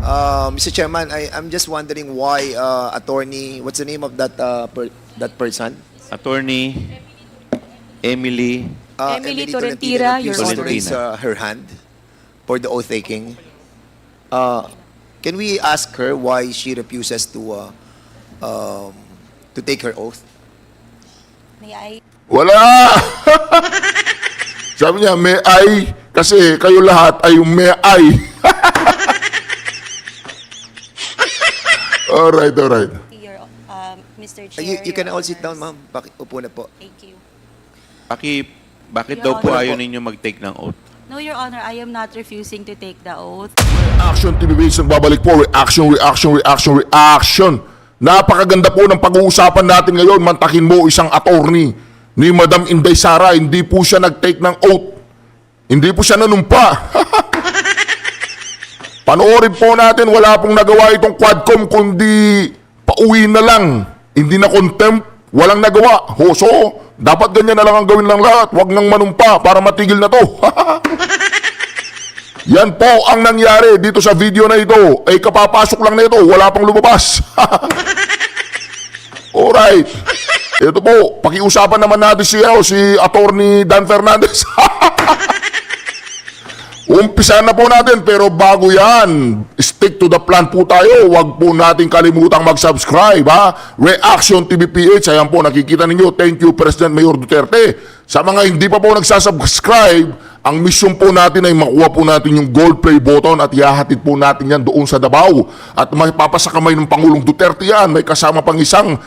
Mr. Chairman, I'm just wondering why attorney, what's the name of that that person? Attorney Emily Emily Torrentira, Your refuses to Honor. raise her hand for the oath taking. Can we ask her why she refuses to take her oath? May I? Wala! Sabi niya, may I, kasi kayo lahat ay may I. Alright. Your, Mr. Chair. You can Your all sit down, Honors. ma'am. Upo na po. Thank you. Bakit Your daw po Honor. ayaw ninyo mag-take ng oath? No, Your Honor, I am not refusing to take the oath. Reaction TVBH nagbabalik po. Reaction. Napakaganda po ng pag-uusapan natin ngayon. Mantakin mo isang attorney ni Madam Inday Sara. Hindi po siya nag-take ng oath. Hindi po siya nanumpa. Panoorin po natin, wala pong nagawa itong Quadcom kundi pauwi na lang. Hindi na contempt, walang nagawa. So, dapat ganyan na lang ang gawin ng lahat. Huwag nang manumpa para matigil na to. Yan po ang nangyari dito sa video na ito. Ay kapapasok lang na ito, wala pang lumabas. Alright. Ito po, pakiusapan naman natin si Attorney Dan Fernandez. Umpisa na po natin, pero bago yan, stick to the plan po tayo. Huwag po natin kalimutang mag-subscribe, ha? Reaction TVPH, ayan po, nakikita ninyo. Thank you, President Mayor Duterte. Sa mga hindi pa po nagsasubscribe, ang mission po natin ay makuha po natin yung gold play button at ihahatid po natin yan doon sa Davao. At mapapasakamay ng Pangulong Duterte yan. May kasama pang isang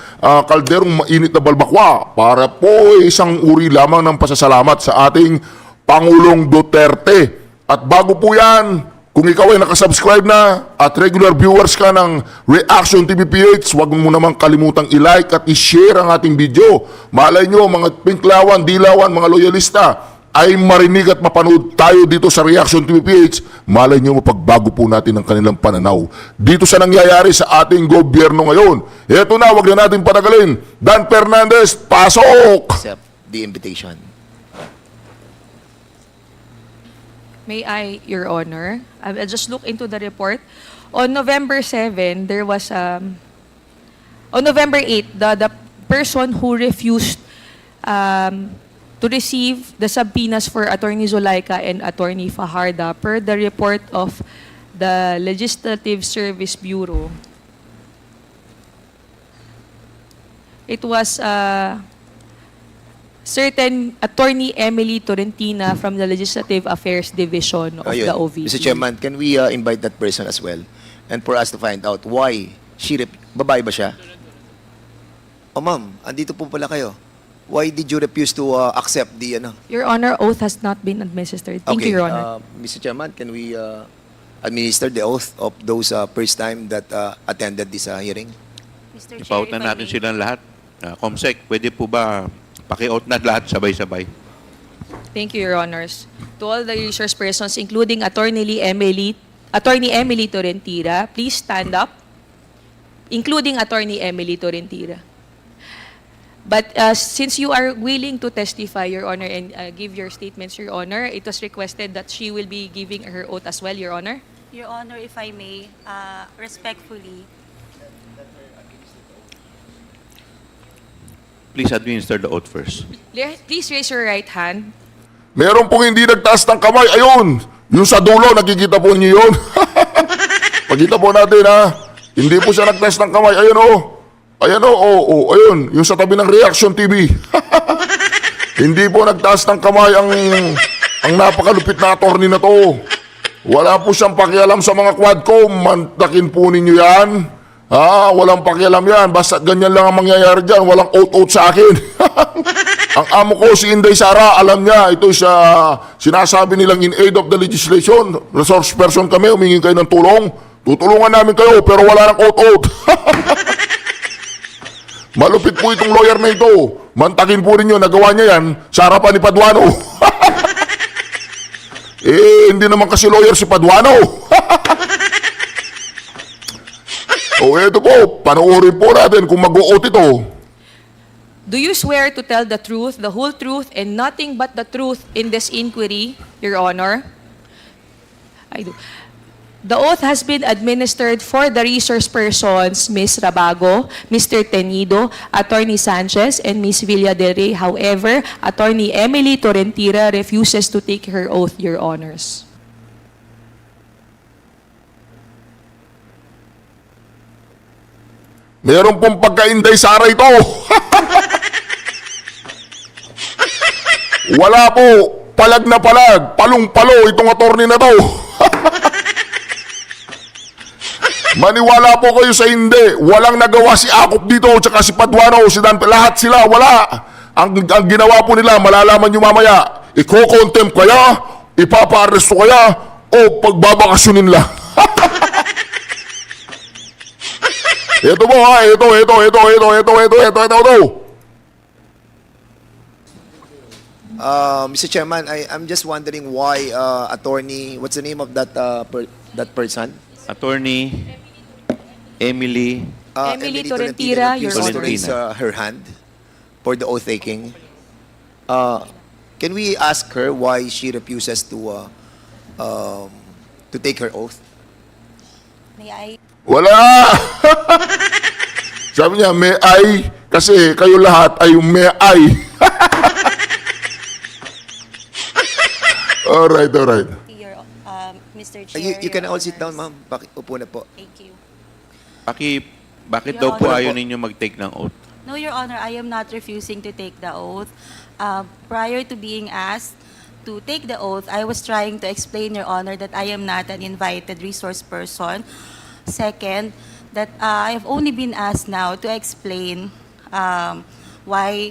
kalderong mainit na balbakwa para po isang uri lamang ng pasasalamat sa ating Pangulong Duterte. At bago po yan, kung ikaw ay nakasubscribe na at regular viewers ka ng Reaction TVPH, huwag mo namang kalimutang i-like at i-share ang ating video. Malay nyo, mga pinklawan, dilawan, mga loyalista, ay marinig at mapanood tayo dito sa Reaction TVPH. Malay nyo, mapagbago po natin ang kanilang pananaw dito sa nangyayari sa ating gobyerno ngayon. Eto na, huwag na natin patagalin. Dan Fernandez, pasok! Accept the invitation. May I, Your Honor? I just look into the report. On November 7, there was on November 8, the person who refused to receive the subpoenas for Attorney Zulaika and Attorney Fajarda per the report of the Legislative Service Bureau. It was certain Attorney Emily Torrentina from the Legislative Affairs Division of Ayun. the OVP. Mr. Chairman, can we invite that person as well? And for us to find out why babae ba siya? Oh ma'am, andito po pala kayo. Why did you refuse to accept the Your Honor, oath has not been administered. Thank you, Your Honor. Mr. Chairman, can we administer the oath of those first time that attended this hearing? Mr. Chair, Ipautan if I natin may. silang lahat. Comsec, pwede po ba paki-out na lahat sabay-sabay? Thank you, Your Honors. To all the resource persons, including Attorney Emily Torrentira, please stand up, including Attorney Emily Torrentira. But since you are willing to testify, Your Honor, and give your statements, Your Honor, it was requested that she will be giving her oath as well, Your Honor. Your Honor, if I may, respectfully, Please administer the oath first. Please raise your right hand. Meron pong hindi nagtaas ng kamay. Ayun! Yung sa dulo, nakikita po niyo yun. Pagkita po natin, ha? Hindi po siya nagtaas ng kamay. Ayun, oh. Ayun, oh. Ayun. Yung sa tabi ng Reaction TV. Hindi po nagtaas ng kamay ang napakalupit na attorney na to. Wala po siyang pakialam sa mga Quadcom. Mantakin po ninyo yan. Walang pakialam yan. Basta ganyan lang ang mangyayari dyan. Walang out-out sa akin. Ang amo ko, si Inday Sara, alam niya, ito sa sinasabi nilang in aid of the legislation. Resource person kami, humingi kayo ng tulong. Tutulungan namin kayo, pero wala nang out-out. Malupit po itong lawyer na ito. Mantakin po rin yun, nagawa niya yan sa harapan ni Paduano. Hindi naman kasi lawyer si Paduano. Eto po, panoorin po natin kung mag-o-out ito. Do you swear to tell the truth, the whole truth, and nothing but the truth in this inquiry, Your Honor? I do. The oath has been administered for the resource persons, Ms. Rabago, Mr. Tenido, Attorney Sanchez, and Ms. Villa del Rey. However, Attorney Emily Torrentira refuses to take her oath, Your Honors. Meron pong pagkainday Sara ito. Wala po, palag na palag, palong-palo itong attorney na to. Maniwala po kayo sa hindi. Walang nagawa si Akop dito, tsaka si Paduano, si Dante, lahat sila, wala. Ang ginawa po nila, malalaman nyo mamaya, iko-contempt kaya, ipapa-arresto kaya, o pagbabakasyonin lang. Ito po ha, ito. Mr. Chairman, I'm just wondering why attorney, what's the name of that that person? Attorney Emily Emily Torrentira, Your refused to Honor. raise her hand for the oath taking. Can we ask her why she refuses to take her oath? May I? Wala! Sabi niya, may I, kasi kayo lahat ay may I. Alright. Your, Mr. Chair. You can Your all sit down, Honors. ma'am. Upo na po. Thank you. Bakit Your daw po Honor. ayaw ninyo mag-take ng oath? No, Your Honor, I am not refusing to take the oath. Prior to being asked to take the oath, I was trying to explain, Your Honor, that I am not an invited resource person. Second, that I have only been asked now to explain why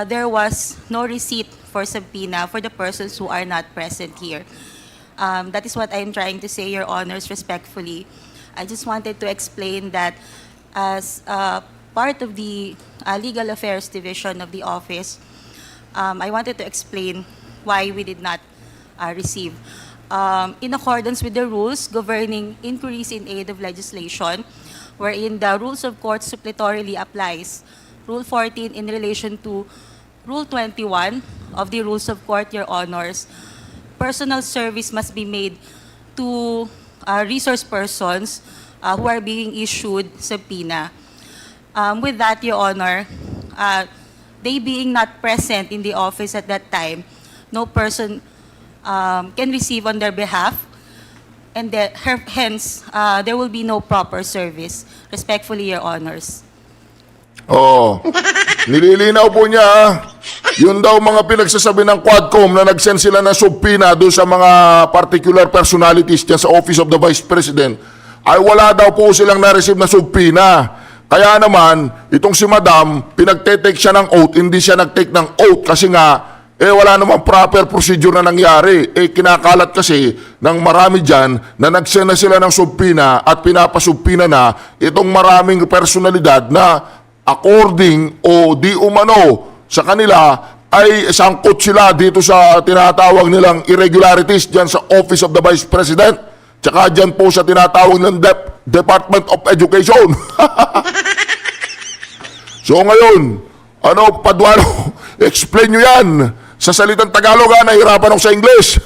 there was no receipt for subpoena for the persons who are not present here. That is what I am trying to say, Your Honors, respectfully. I just wanted to explain that as part of the Legal Affairs Division of the office, I wanted to explain why we did not receive. In accordance with the rules governing inquiries in aid of legislation, wherein the rules of court suppletorily applies. Rule 14 in relation to Rule 21 of the Rules of Court, Your Honors, personal service must be made to resource persons who are being issued subpoena. With that, Your Honor, they being not present in the office at that time, no person can receive on their behalf, and hence, there will be no proper service. Respectfully, Your Honors. Oo. Nililinaw po niya, yun daw mga pinagsasabi ng Quadcom na nag-send sila ng subpoena doon sa mga particular personalities dyan sa Office of the Vice President, ay wala daw po silang na-receive na subpoena. Kaya naman, itong si Madam, pinagte-take siya ng oath, hindi siya nag-take ng oath kasi nga, wala namang proper procedure na nangyari. Kinakalat kasi ng marami dyan na nagsend na sila ng subpoena at pinapasubpoena na itong maraming personalidad na according o di umano sa kanila ay sangkot sila dito sa tinatawag nilang irregularities dyan sa Office of the Vice President. Tsaka dyan po sa tinatawag ng Department of Education. So ngayon, Paduano, explain nyo yan. Sa salitang Tagalog nahirapan ako sa English.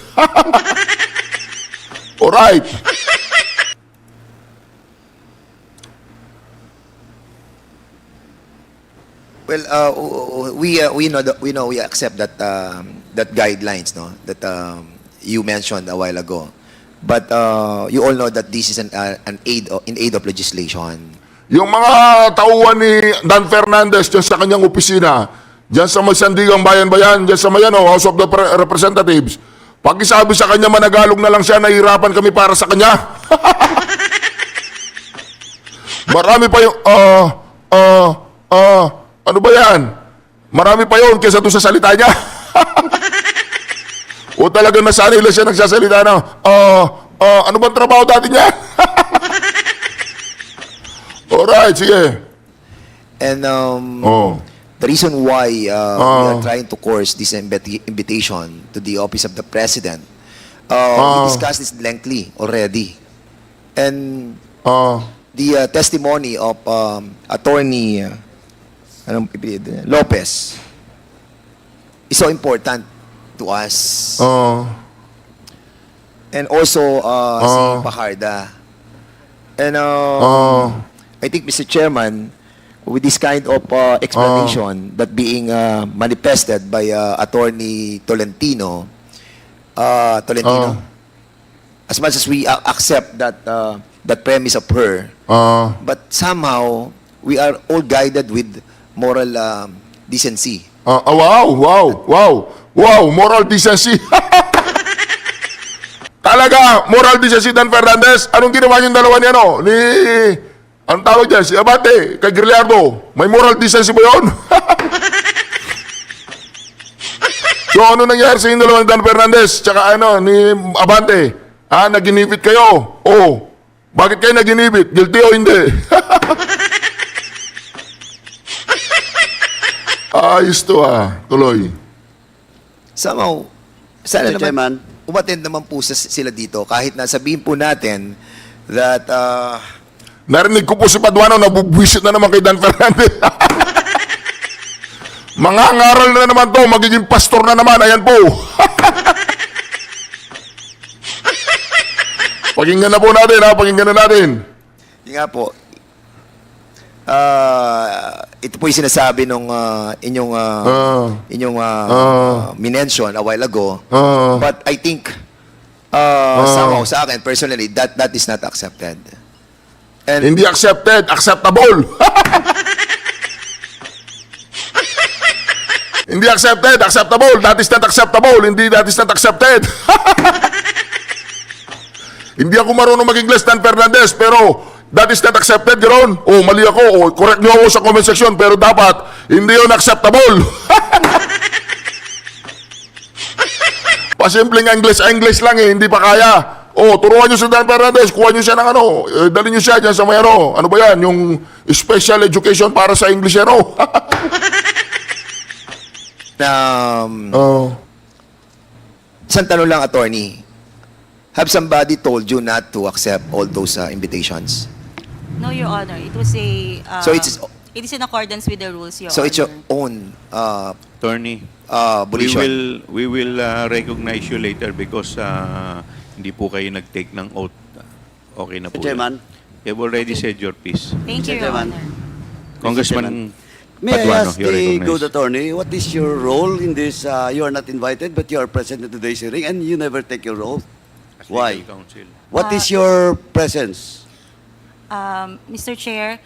Alright. Well, we accept that that guidelines, no, that you mentioned a while ago. But you all know that this is in aid of legislation. Yung mga tauhan ni Dan Fernandez dyan sa kanyang opisina, dyan sa Magsandigang Bayan-Bayan, dyan sa Mayano, House of the Representatives, pag isabi sa kanya managalog na lang siya, nahihirapan kami para sa kanya. Marami pa yung, ano ba yan? Marami pa yun kaysa doon sa salita niya. O talagang nasanay lang siya nagsasalita na, ano bang trabaho dati niya? Alright, sige. And the reason why we are trying to course this invitation to the Office of the President, we discussed this lengthily already. And the testimony of Attorney Lopez is so important to us. and also si Pajarda. And I think, Mr. Chairman, with this kind of explanation that being manifested by Attorney Tolentino, as much as we accept that premise of her, but somehow we are all guided with moral decency. Wow, moral decency. Talaga, moral decency, Dan Fernandez. Anong ginawa niyong dalawa ni anong tawag dyan, si Abante, kay Grillardo? May moral decency ba yun? So, ano nangyari sa inyong dalawa ni Dan Fernandez, tsaka ni Abante? Naginipit kayo? Bakit kayo naginipit? Guilty o hindi? Ayos to tuloy. Somehow, sana Mr. Chairman. naman, umattend naman po sila dito kahit na sabihin po natin that Narinig ko po si Paduano, nabubwisit na naman kay Dan Fernandez. Mangangaral na naman to, magiging pastor na naman, ayan po. Pakinggan na po natin, pakinggan na natin. yun nga po, ito po yung sinasabi nung inyong minention a while ago. But I think somehow sa akin personally that is not accepted. And Hindi accepted, acceptable. Hindi accepted, acceptable. That is not acceptable. Hindi, that is not accepted. Hindi ako marunong mag-English, Dan Fernandez, pero that is not accepted, ganoon. Mali ako. Correct nyo ako sa comment section, pero dapat hindi yun acceptable. Pasimpleng English lang hindi pa kaya. Turuan nyo si Dan Fernandez, kuha nyo siya ng dali nyo siya dyan sa may ano ba yan, yung special education para sa Englishero. isang tanong lang, attorney. Have somebody told you not to accept all those invitations? No, Your Honor. It was a... So it's- it is in accordance with the rules, Your So Honor. it's your own Attorney, volition. we will recognize you later because hindi po kayo nag-take ng oath. Okay na po. Mr. Chairman. You've already said your piece. Thank you, Mr. Your Chairman. Honor. Congressman May I Paduano, ask you're the recognized. good attorney, what is your role in this? You are not invited, but you are present at today's hearing, and you never take your oath. As Why? legal counsel. What is your presence? Mr. Chair,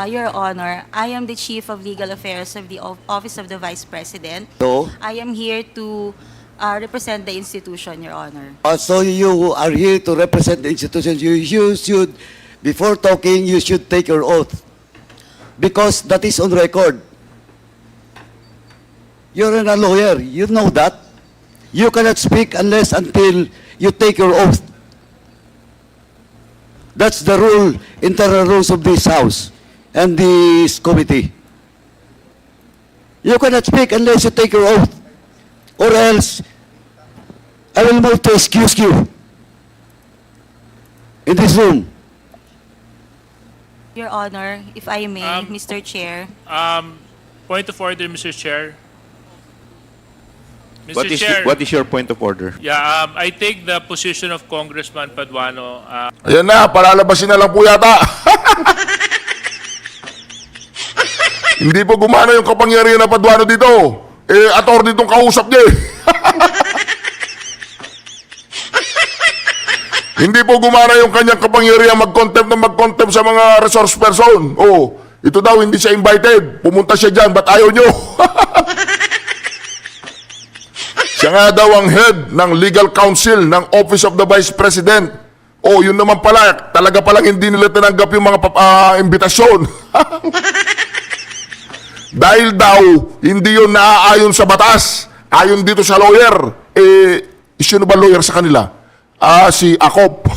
Your Honor, I am the Chief of Legal Affairs of the Office of the Vice President. So, I am here to represent the institution, Your Honor. so you are here to represent the institution. You should, before talking, you should take your oath. Because that is on record. You're a lawyer. You know that. You cannot speak until you take your oath. That's the rule, internal rules of this House and this committee. You cannot speak unless you take your oath. Or else, I will move to excuse you in this room. Your Honor, if I may, Mr. Chair. Point of order, Mr. Chair. Mr. What is, Chair, what is your point of order? yeah, I take the position of Congressman Paduano. Ayan na, palalabasin na lang po yata. Hindi po gumana yung kapangyarihan ng Paduano dito. Attorney itong kausap niya. Hindi po gumana yung kanyang kapangyarihan mag-contempt sa mga resource person. Ito daw, hindi siya invited. Pumunta siya dyan, ba't ayaw nyo? Siya nga daw ang head ng legal counsel ng Office of the Vice President. Yun naman pala, talaga palang hindi nila tinanggap yung mga imbitasyon. Dahil daw, hindi yun naaayon sa batas. Ayon dito sa lawyer. Sino ba lawyer sa kanila? Si Akop.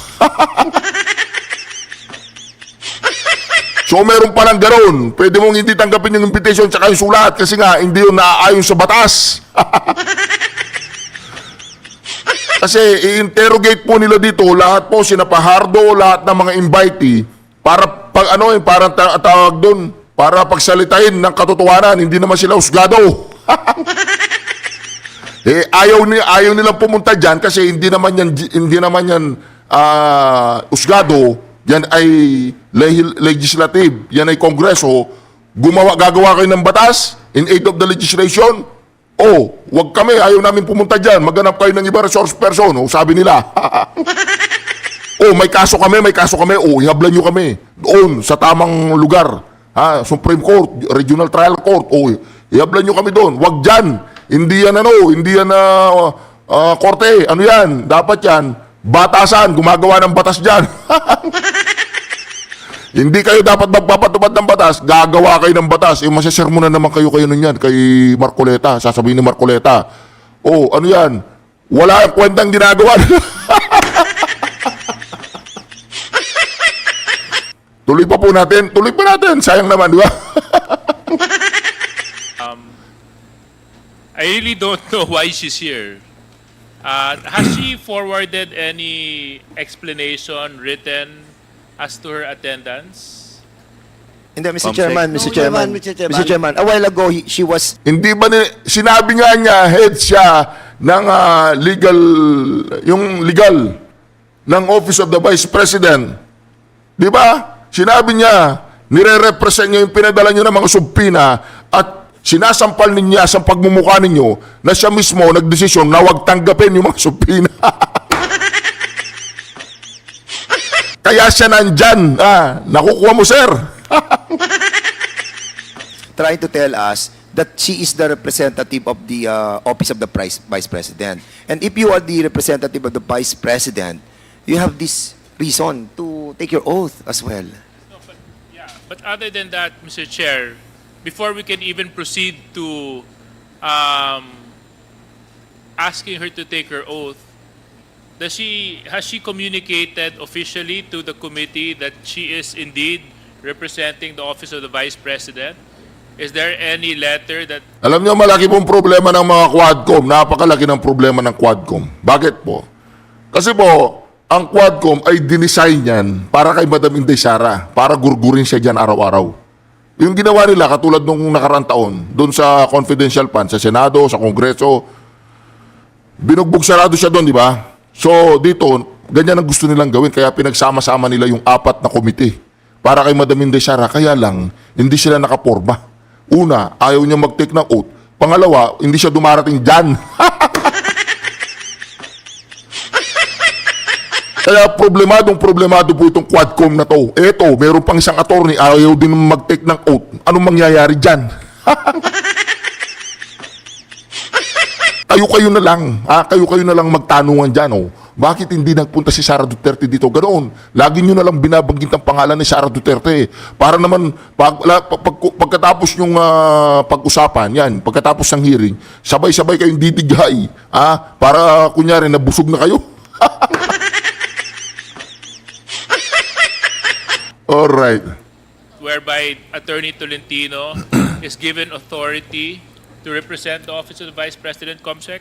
So meron palang ganoon. Pwede mong hindi tanggapin yung invitation tsaka yung sulat kasi nga hindi yun naaayon sa batas. Kasi i-interrogate po nila dito lahat po sina Pajardo, lahat ng mga invitee para parang tawag doon, para pagsalitain ng katotohanan, hindi naman sila husgado. Ayaw nilang pumunta diyan kasi hindi naman yan usgado, yan ay legislative, yan ay kongreso. Gagawa kayo ng batas in aid of the legislation. Wag kami, ayaw namin pumunta diyan. Maghanap kayo ng iba resource person, sabi nila. May kaso kami. Ihablan nyo kami doon sa tamang lugar. Supreme Court, Regional Trial Court. Ihablan nyo kami doon. Wag dyan. Hindi yan korte. Ano yan? Dapat yan. Batasan. Gumagawa ng batas dyan. Hindi kayo dapat magpapatupad ng batas. Gagawa kayo ng batas. Masasermonan naman kayo nun yan. Kay Marcoleta. Sasabihin ni Marcoleta. Ano yan? Wala ang kwentang ginagawa. Tuloy pa natin. Sayang naman, di ba? I really don't know why she's here. Has she forwarded any explanation written as to her attendance? Hindi, Mr. Comsec. Chairman, Mr. Chairman, a while ago, she was Hindi ba sinabi nga niya, head siya ng legal ng Office of the Vice President. Di ba? Sinabi niya, nire-represent niya yung pinadala niyo ng mga subpina at sinasampal niya sa pagmumukha ninyo na siya mismo nagdesisyon na huwag tanggapin yung mga subpina. Kaya siya nandyan. Nakukuha mo, sir. trying to tell us that she is the representative of the Office of the Vice President. And if you are the representative of the Vice President, you have this reason to take your oath as well. No, but other than that, Mr. Chair, before we can even proceed to asking her to take her oath, has she communicated officially to the committee that she is indeed representing the Office of the Vice President? Is there any letter that... Alam niyo, malaki pong problema ng mga Quadcom. Napakalaki ng problema ng Quadcom. Bakit po? Kasi po, ang Quadcom ay dinesign yan para kay Madam Inday Sara, para gurgurin siya dyan araw-araw. Yung ginawa nila, katulad nung nakarang taon, doon sa confidential fund, sa Senado, sa Kongreso, binugbog sarado siya doon, di ba? So, dito, ganyan ang gusto nilang gawin, kaya pinagsama-sama nila yung 4 na komite para kay Madam Inday Sara. Kaya lang, hindi sila nakaporma. Una, ayaw niya mag-take ng oath. Pangalawa, hindi siya dumarating dyan. Kaya problemado po itong Quadcom na to. Eto, meron pang isang attorney, ayaw din mag-take ng oath. Anong mangyayari dyan? Kayo na lang. Kayo na lang magtanungan dyan. Bakit hindi nagpunta si Sara Duterte dito? Ganoon. Lagi nyo na lang binabanggit ang pangalan ni Sara Duterte. Para naman, pagkatapos yung pag-usapan, yan, pagkatapos ng hearing, sabay-sabay kayong didighay. Para kunyari, nabusog na kayo. Alright. whereby Attorney Tolentino is given authority to represent the Office of the Vice President, COMSEC?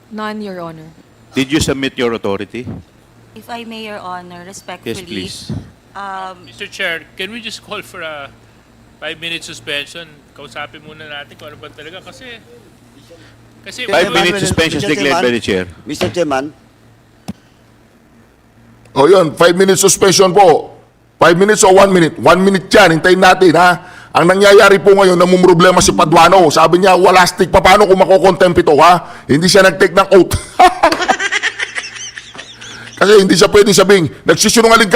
None, Your Honor. Did you submit your authority? If I may, Your Honor, respectfully. Yes, please. Mr. Chair, can we just call for a 5-minute suspension? Kausapin muna natin kung ano ba talaga kasi... 5-minute suspension Mr. declared by the chair. Mr. Chairman, O yun, 5-minute suspension po. 5 minutes o 1 minute? 1 minute yan, hintayin natin ha. Ang nangyayari po ngayon, namumroblema si Paduano. Sabi niya, wala stick pa, paano kung makokontempt ito ha? Hindi siya nag-take ng oath. Kasi hindi siya pwedeng sabing, nagsisinungaling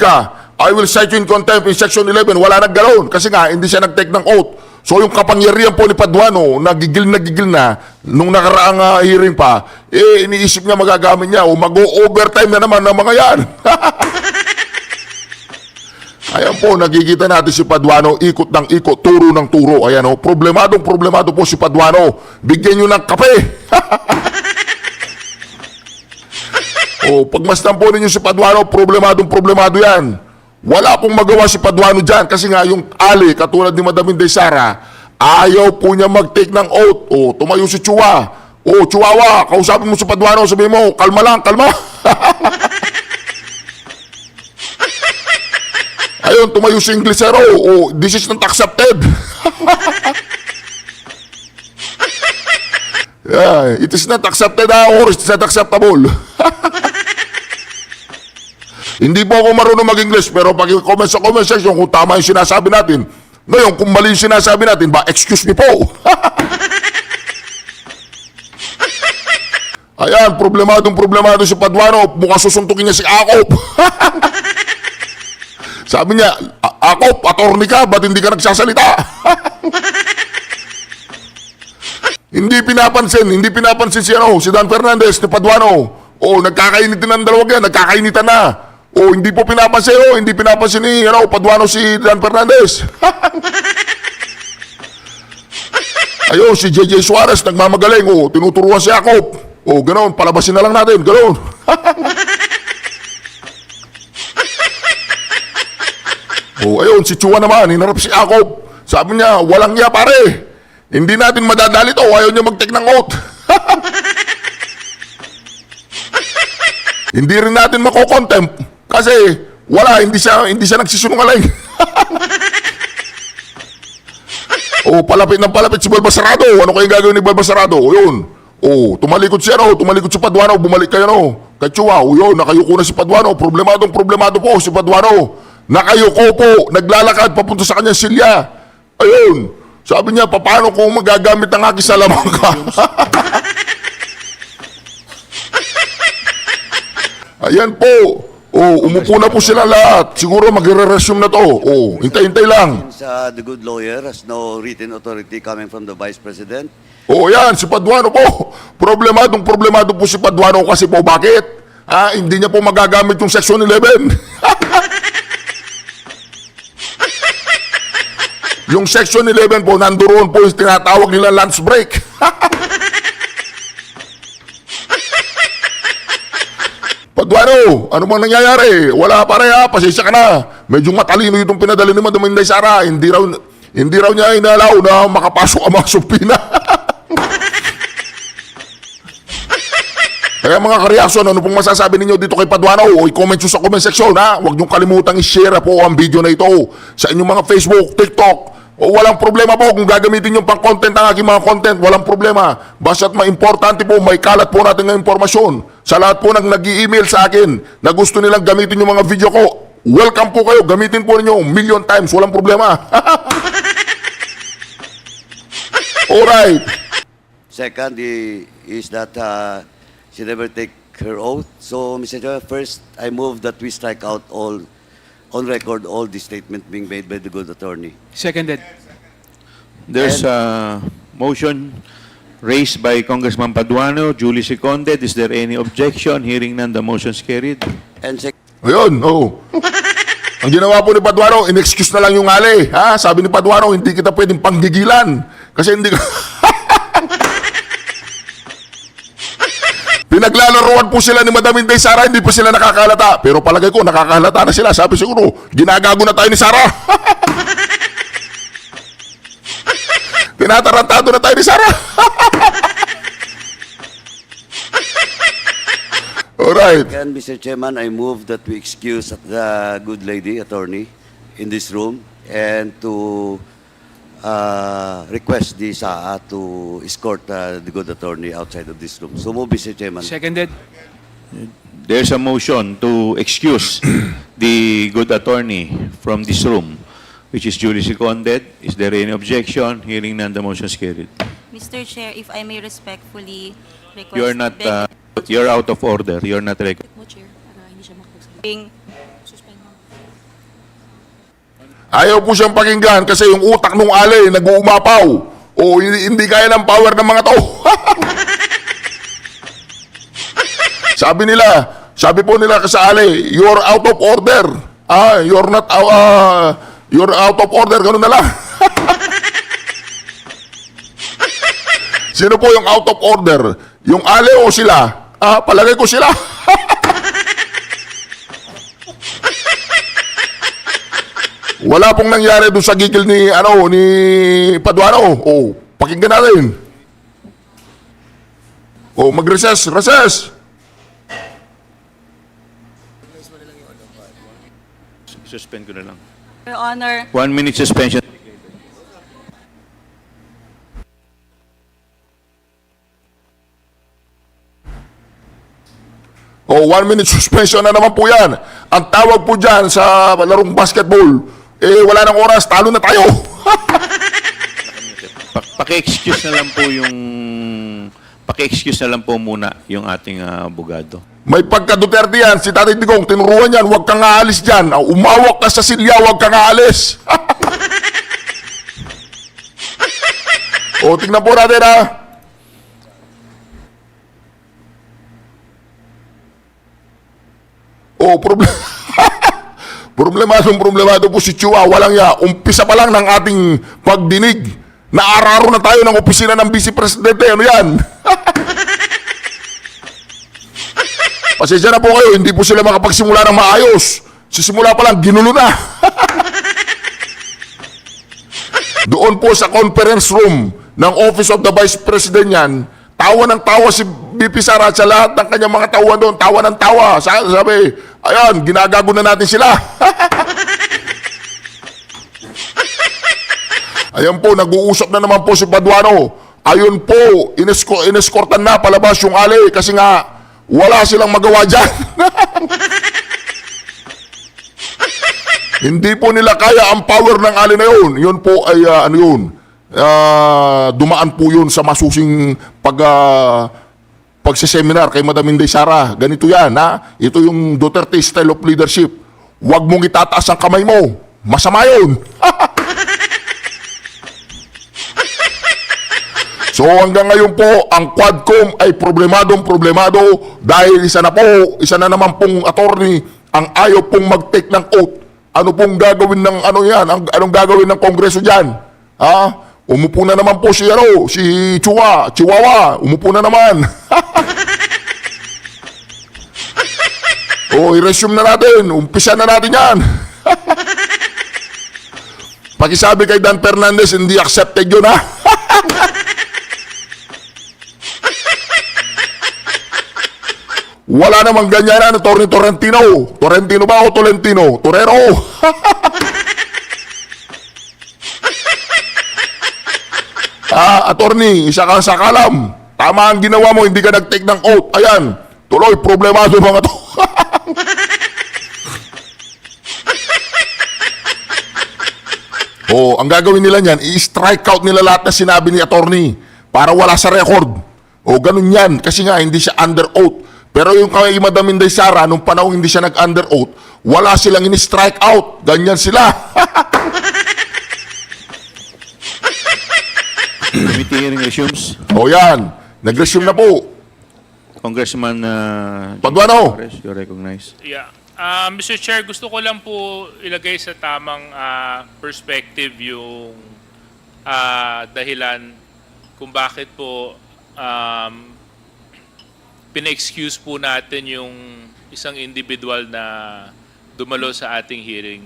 ka. I will cite you in contempt in section 11. Wala nagganoon. Kasi nga, hindi siya nag-take ng oath. So yung kapangyarihan po ni Paduano, nagigil na, nung nakaraang hearing pa, iniisip niya magagamit niya, o mag-overtime na naman ng mga yan. Ayan po, nakikita natin si Paduano, ikot ng ikot, turo ng turo. Ayan o, problemado po si Paduano. Bigyan nyo ng kape. Pagmasdan po ninyo si Paduano, problemado yan. Wala pong magawa si Paduano dyan kasi nga yung ali, katulad ni Madam Inday Sara, ayaw po niya mag-take ng oath. Tumayo si Chua. Chihuahua, kausapin mo si Paduano, sabihin mo, kalma lang, kalma. Ayun, tumayo si Inglesero. This is not accepted. It is not accepted or it is not acceptable. Hindi po ako marunong mag-English, pero pag comment sa comment section kung tama yung sinasabi natin. Ngayon, kung mali yung sinasabi natin, ba, excuse me po. Ayan, problemado si Paduano. Mukhang susuntukin niya si Akop. Sabi niya, Akop, attorney ka, ba't hindi ka nagsasalita? Hindi pinapansin si Dan Fernandez ni Paduano. O, nagkakainitin ng dalawang yan, nagkakainitan na. O, hindi po pinapansin ni Paduano si Dan Fernandez. Ayun, si JJ Suarez nagmamagaling. O, tinuturuan si Akop. O, ganoon, palabasin na lang natin, ganoon. O, ayun, si Chua naman, hinarap si Akop. Sabi niya, walang niya pare. Hindi natin madadali to, ayaw niya mag-take ng oath. Hindi rin natin mako-contempt kasi wala, hindi siya nagsisunungaling. O, palapit si Balbasarado. Ano kayo gagawin ni Balbasarado? O, yun. O, tumalikod si Paduano, bumalik kayo, kay Chua. O, yun, nakayuko na si Paduano. Problemado po si Paduano. Nakayuko po, naglalakad papunta sa kanyang silya. Ayun, sabi niya, paano kung magagamit ang aking salamangka? Ayan po. O, umupo na po sila lahat. Siguro magre-resume na to. O, hintay-hintay lang. Since the good lawyer has no written authority coming from the Vice President, O, yan, si Paduano po. Problemado po si Paduano kasi po, bakit? Hindi niya po magagamit yung Section 11. Yung Section 11 po, nandoon po yung tinatawag nila lunch break. Paduano, ano bang nangyayari? Wala pare pasensya ka na. Medyo matalino itong pinadali ni Madam Inday Sara. Hindi raw niya inalaw na makapasok ang mga supina. Kaya mga kareaksyon, ano pong masasabi ninyo dito kay Paduano? O i-comment nyo sa comment section, ha? Huwag nyo kalimutang i-share po ang video na ito sa inyong mga Facebook, TikTok. O walang problema po kung gagamitin yung pang-content ang aking mga content, walang problema. Basta't ma-importante po, may kalat po natin ng impormasyon. Sa lahat po nag i-email sa akin na gusto nilang gamitin yung mga video ko, welcome po kayo, gamitin po ninyo 1,000,000 times, walang problema. Alright. second is that she never take her oath. So, Mr. Chair, first, I move that we strike out on record all the statement being made by the good attorney. Seconded. There's a motion raised by Congressman Paduano, duly seconded. Is there any objection? Hearing none, the motion is carried. And Ayun, Ang ginawa po ni Paduano, in-excuse na lang yung ali. Ha? Sabi ni Paduano, hindi kita pwedeng panggigilan. Kasi hindi ka... Pinaglalaroan po sila ni Madam Inday Sara, hindi pa sila nakakalata. Pero palagay ko, nakakalata na sila. Sabi siguro, ginagago na tayo ni Sara. Tinatarantado na tayo ni Sara. Alright. Again, Mr. Chairman, I move that we excuse the good lady attorney in this room and to request the SAA to escort the good attorney outside of this room. So move, Mr. Chairman. Seconded. There's a motion to excuse the good attorney from this room, which is duly seconded. Is there any objection? Hearing none, the motion is carried. Mr. Chair, if I may respectfully request... You're not, you're out of order. You're not recognized. being Ayaw po siyang pakinggan kasi yung utak nung ali nag-uumapaw. O hindi kaya ng power ng mga to. Sabi po nila sa ali, you're out of order. You're not, you're out of order. Ganun na lang. Sino po yung out of order? Yung ali o sila? Palagay ko sila. Wala pong nangyari doon sa gigil ni Paduano. Pakinggan natin. Mag-recess. Suspend ko na lang. Your Honor, 1 minute suspension. O, 1 minute suspension na naman po yan. Ang tawag po dyan sa larong basketball, wala nang oras, talo na tayo. Paki-excuse na lang po muna yung ating abogado. May pagka-Duterte yan, si Tatay Digong, tinuruan yan, huwag kang aalis dyan. Umawak ka sa silya, huwag kang aalis. O, tingnan po natin ha. O, problemado po si Chua. Walang ya. Umpisa pa lang ng ating pagdinig. Naararo na tayo ng opisina ng Vice Presidente. Ano yan? Pasensya na po kayo, hindi po sila makapagsimula ng maayos. Sisimula pa lang, ginulo na. Doon po sa conference room ng Office of the Vice President yan, tawa ng tawa si BP Sara sa lahat ng kanyang mga tauhan doon. Tawa ng tawa. Sabi, ayan, ginagago na natin sila. Ayan po, nag-uusap na naman po si Paduano. Ayun po, ineskortan na palabas yung ali kasi nga wala silang magawa dyan. Hindi po nila kaya ang power ng ali na yun. Yun po ay dumaan po yun sa masusing pagsiseminar kay Madam Inday Sara. Ganito yan, ha? Ito yung Duterte style of leadership. Huwag mong itataas ang kamay mo. Masama yun. So hanggang ngayon po, ang Quadcom ay problemado dahil isa na naman pong attorney ang ayaw pong mag-take ng oath. Ano pong gagawin ng anong gagawin ng Kongreso diyan? Ha? Umupo na naman po si Chihuahua, umupo na naman. I-resume na natin, umpisa na natin yan. Pakisabi kay Dan Fernandez, hindi accepted yun, ha? Wala namang ganyan, Atty. Torrentino. Torrentino ba o Tolentino? Torero. Attorney, isa kang sakalam. Tama ang ginawa mo, hindi ka nag-take ng oath. Ayan, tuloy, problemado mga to. Ang gagawin nila niyan, i-strike out nila lahat na sinabi ni attorney para wala sa record. Ganun yan, kasi nga hindi siya under oath. Pero yung kay Madam Inday Sara, nung panahon hindi siya nag-under oath, wala silang ini-strike out. Ganyan sila. Committee hearing resumes. Yan. Nag-resume na po. Congressman Paduano. you're recognized. Yeah. Mr. Chair, gusto ko lang po ilagay sa tamang perspective yung dahilan kung bakit po pina-excuse po natin yung isang individual na dumalo sa ating hearing.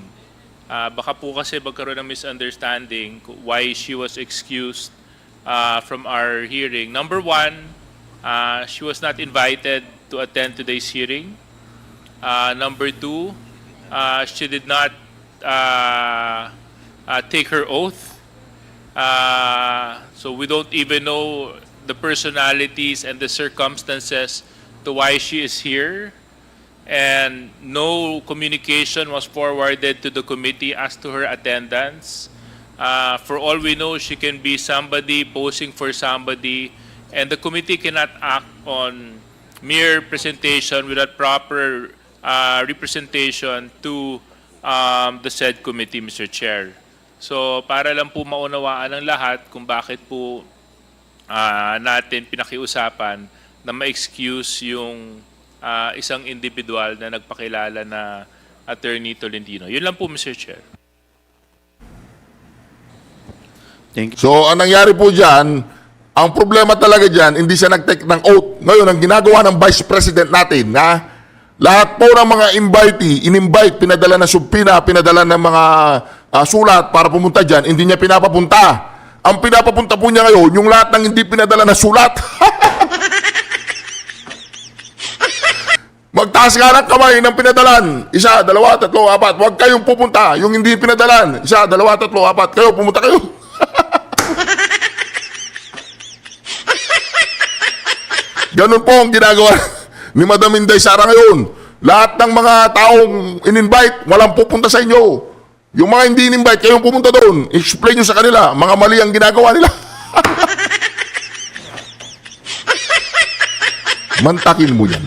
Baka po kasi magkaroon ng misunderstanding why she was excused from our hearing. Number one, she was not invited to attend today's hearing. Number two, she did not take her oath. So we don't even know the personalities and the circumstances to why she is here. And no communication was forwarded to the committee as to her attendance. For all we know, she can be somebody posing for somebody, and the committee cannot act on mere presentation without proper representation to the said committee, Mr. Chair. So para lang po maunawaan ng lahat kung bakit po natin pinakiusapan na ma-excuse yung isang individual na nagpakilala na Attorney Tolentino. Yun lang po, Mr. Chair. Thank you. So, ang nangyari po dyan, ang problema talaga dyan, hindi siya nag-take ng oath. Ngayon, ang ginagawa ng Vice President natin, lahat po ng mga invitee, in-invite, pinadala na subpina, pinadala ng mga sulat para pumunta dyan, hindi niya pinapapunta. Ang pinapapunta po niya ngayon, yung lahat ng hindi pinadala na sulat. Magtaas nga ng kamay ng pinadalan. 1, 2, 3, 4. Huwag kayong pupunta. Yung hindi pinadalan. 1, 2, 3, 4. Kayo, pumunta kayo. Ganun po ang ginagawa. ni Madam Inday Sara ngayon. Lahat ng mga taong in-invite, walang pupunta sa inyo. Yung mga hindi in-invite, kayong pumunta doon. Explain nyo sa kanila, mga mali ang ginagawa nila. Mantakin mo yan.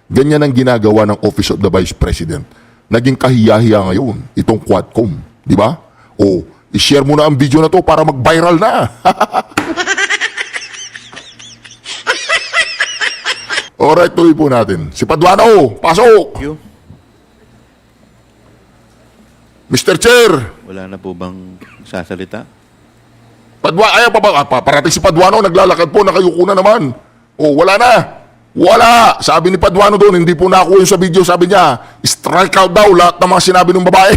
Ganyan ang ginagawa ng Office of the Vice President. Naging kahiya-hiya ngayon, itong Quadcom. Di ba? O, i-share mo na ang video na to para mag-viral na. Alright, tuloy po natin. Si Paduano, pasok! Thank you. Mr. Chair, Wala na po bang sasalita? parating si Paduano, naglalakad po, nakayuko na naman. O, wala na. Wala. Sabi ni Paduano doon, hindi po nakuha yung sa video, sabi niya, strike out daw lahat ng mga sinabi ng babae.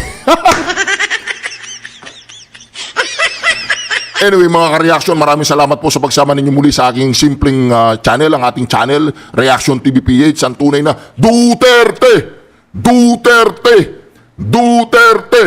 Anyway, mga ka-reaction, maraming salamat po sa pagsama ninyo muli sa aking simpleng channel, ang ating channel, Reaction TV PH, ang tunay na Duterte! Duterte! Duterte!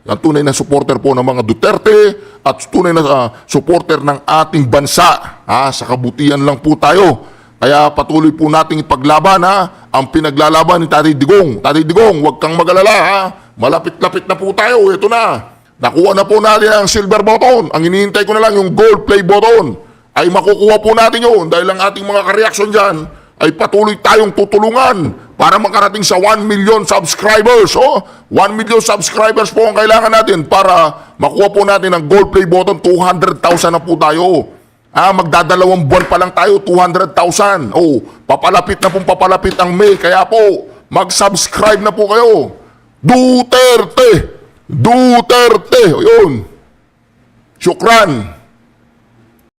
Ang tunay na supporter po ng mga Duterte at tunay na supporter ng ating bansa. Sa kabutihan lang po tayo. Kaya patuloy po nating ipaglaban ang pinaglalaban ni Tatay Digong. Tatay Digong, huwag kang mag-alala Malapit-lapit na po tayo. Ito na. Nakuha na po natin ang silver button. Ang hinihintay ko na lang yung gold play button. Ay makukuha po natin yun dahil ang ating mga ka-reaction dyan ay patuloy tayong tutulungan para makarating sa 1 million subscribers. 1 million subscribers po ang kailangan natin para makuha po natin ang gold play button. 200,000 na po tayo. Magdadalawang buwan pa lang tayo, 200,000. Papalapit na pong papalapit ang May. Kaya po, mag-subscribe na po kayo. Duterte! Duterte! Yun. Syukran.